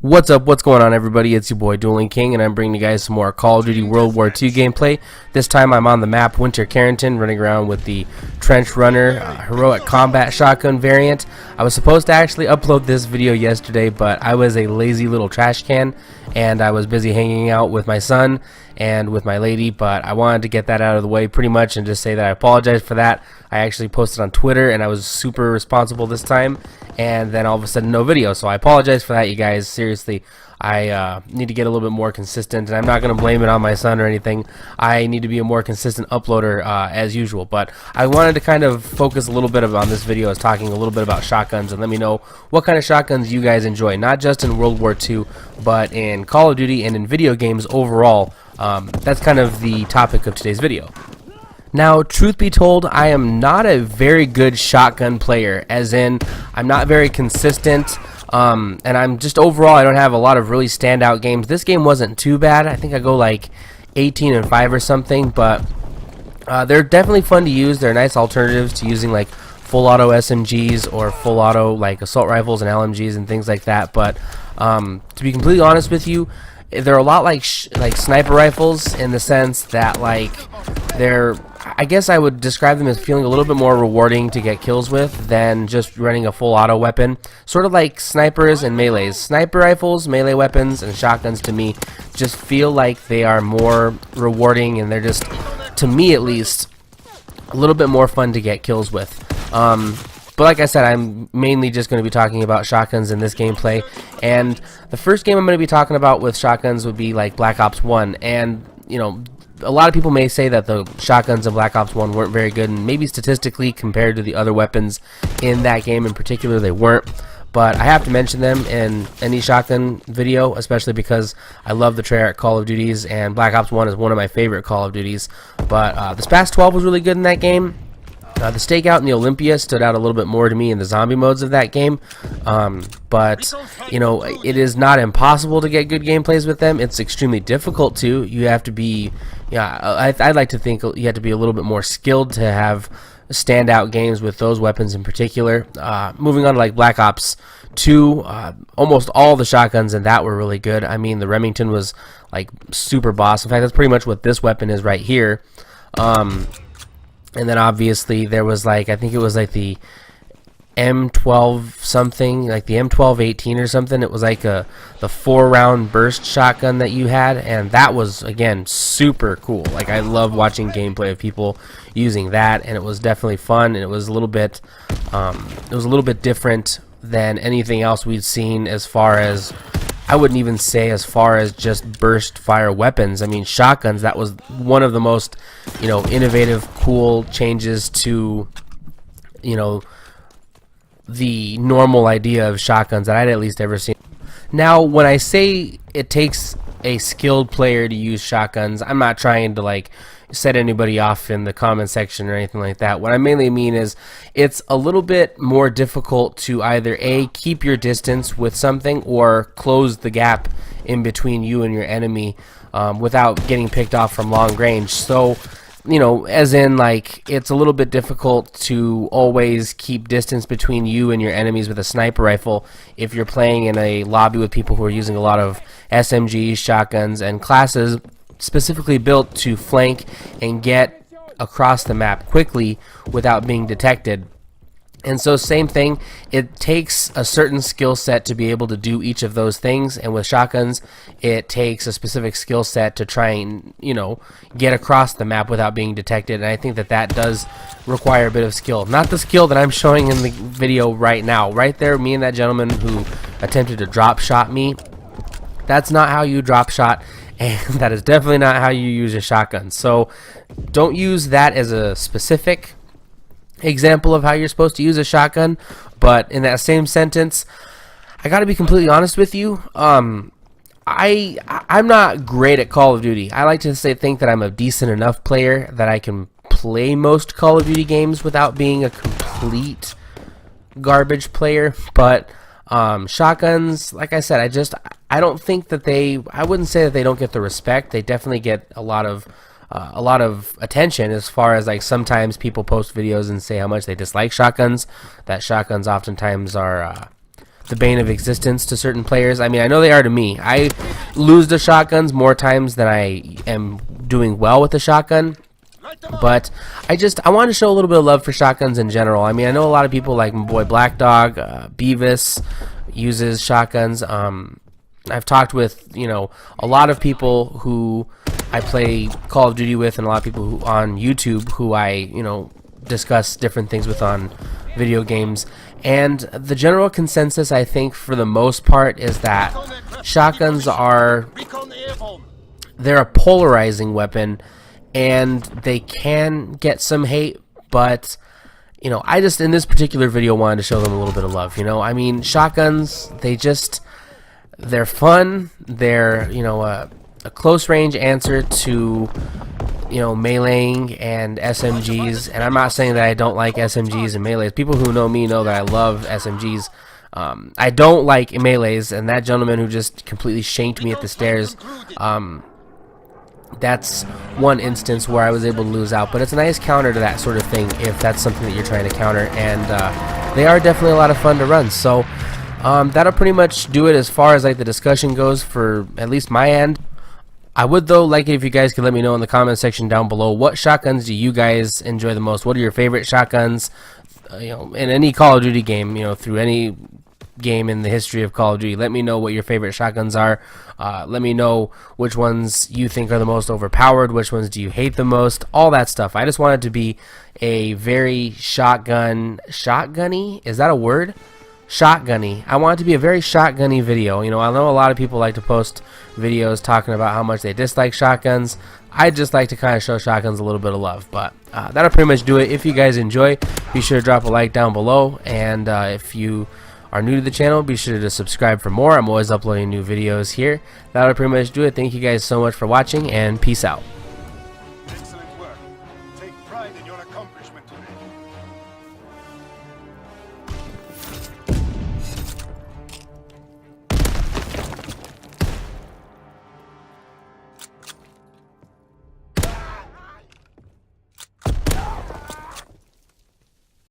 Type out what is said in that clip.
What's up? What's going on, everybody? It's your boy Dueling King, and I'm bringing you guys some more Call of Duty World War II gameplay. This time I'm on the map Winter Carrington, running around with the Trench Runner Heroic Combat Shotgun variant. I was supposed to actually upload this video yesterday, but I was a lazy little trash can, and I was busy hanging out with my son and with my lady, but I wanted to get that out of the way pretty much and just say that I apologize for that. I actually posted on Twitter, and I was super responsible this time, and then all of a sudden no video, so I apologize for that, you guys. Seriously, I need to get a little bit more consistent, and I'm not going to blame it on my son or anything. I need to be a more consistent uploader as usual, but I wanted to kind of focus a little bit on this video as talking a little bit about shotguns, and let me know what kind of shotguns you guys enjoy, not just in World War II, but in Call of Duty and in video games overall. That's kind of the topic of today's video. Now, truth be told, I am not a very good shotgun player, as in I'm not very consistent, and I'm just overall I don't have a lot of really standout games. This game wasn't too bad. I think I go like 18-5 or something, but they're definitely fun to use. They're nice alternatives to using like full auto SMGs or full auto like assault rifles and LMGs and things like that. But to be completely honest with you, they're a lot like sniper rifles in the sense that like I guess I would describe them as feeling a little bit more rewarding to get kills with than just running a full auto weapon. Sort of like snipers and melees. Sniper rifles, melee weapons, and shotguns to me just feel like they are more rewarding, and they're just, to me at least, a little bit more fun to get kills with. But like I said, I'm mainly just going to be talking about shotguns in this gameplay, and the first game I'm going to be talking about with shotguns would be like Black Ops 1, and you know, a lot of people may say that the shotguns in Black Ops 1 weren't very good, and maybe statistically compared to the other weapons in that game in particular they weren't, but I have to mention them in any shotgun video, especially because I love the Treyarch Call of Duties, and Black Ops 1 is one of my favorite Call of Duties. But the SPAS 12 was really good in that game. The Stakeout and the Olympia stood out a little bit more to me in the zombie modes of that game, but you know, it is not impossible to get good gameplays with them. It's extremely difficult to. You have to be, I'd like to think you have to be a little bit more skilled to have standout games with those weapons in particular. Moving on to like Black Ops 2, almost all the shotguns in that were really good. I mean, the Remington was like super boss. In fact, that's pretty much what this weapon is right here. And then obviously there was like, I think it was like the M12 something, like the M12-18 or something. It was like the 4-round burst shotgun that you had, and that was again super cool. Like, I love watching gameplay of people using that, and it was definitely fun, and it was a little bit different than anything else we'd seen as far as, I wouldn't even say as far as just burst fire weapons. I mean, shotguns, that was one of the most, you know, innovative, cool changes to, you know, the normal idea of shotguns that I'd at least ever seen. Now, when I say it takes a skilled player to use shotguns, I'm not trying to like set anybody off in the comment section or anything like that. What I mainly mean is it's a little bit more difficult to either A, keep your distance with something, or close the gap in between you and your enemy without getting picked off from long range. So, you know, as in like, it's a little bit difficult to always keep distance between you and your enemies with a sniper rifle if you're playing in a lobby with people who are using a lot of SMGs, shotguns, and classes specifically built to flank and get across the map quickly without being detected. And so same thing, it takes a certain skill set to be able to do each of those things, and with shotguns it takes a specific skill set to try and, you know, get across the map without being detected. And I think that that does require a bit of skill. Not the skill that I'm showing in the video right now. Right there, me and that gentleman who attempted to drop shot me, that's not how you drop shot, and that is definitely not how you use a shotgun. So don't use that as a specific example of how you're supposed to use a shotgun, but in that same sentence, I gotta be completely honest with you, I'm not great at Call of Duty. I like to think that I'm a decent enough player that I can play most Call of Duty games without being a complete garbage player, but shotguns, like I said, I don't think that I wouldn't say that they don't get the respect. They definitely get a lot of attention, as far as like sometimes people post videos and say how much they dislike shotguns, that shotguns oftentimes are the bane of existence to certain players. I mean, I know they are to me. I lose the shotguns more times than I am doing well with the shotgun. But I want to show a little bit of love for shotguns in general. I mean, I know a lot of people like my boy Black Dog, Beavis uses shotguns. I've talked with, you know, a lot of people who I play Call of Duty with, and a lot of people who on YouTube who I, you know, discuss different things with on video games. And the general consensus, I think, for the most part, is that shotguns they're a polarizing weapon, and they can get some hate, but you know, I just in this particular video wanted to show them a little bit of love. You know, I mean, shotguns, they're fun. They're, you know, a close range answer to, you know, meleeing and SMGs. And I'm not saying that I don't like SMGs and melees. People who know me know that I love SMGs. I don't like melees, and that gentleman who just completely shanked me at the stairs, that's one instance where I was able to lose out. But it's a nice counter to that sort of thing if that's something that you're trying to counter, and they are definitely a lot of fun to run. So that'll pretty much do it as far as like the discussion goes for at least my end. I would though like it if you guys could let me know in the comment section down below, what shotguns do you guys enjoy the most? What are your favorite shotguns? You know, in any Call of Duty game, you know, through any game in the history of Call of Duty, let me know what your favorite shotguns are. Let me know which ones you think are the most overpowered, which ones do you hate the most, all that stuff. I just want it to be a very shotgunny, is that a word? Shotgunny. I want it to be a very shotgunny video. You know, I know a lot of people like to post videos talking about how much they dislike shotguns. I just like to kind of show shotguns a little bit of love. But that'll pretty much do it. If you guys enjoy, be sure to drop a like down below, and if you are new to the channel, be sure to subscribe for more. I'm always uploading new videos here. That'll pretty much do it. Thank you guys so much for watching, and peace out. Excellent work. Take pride in your accomplishment today.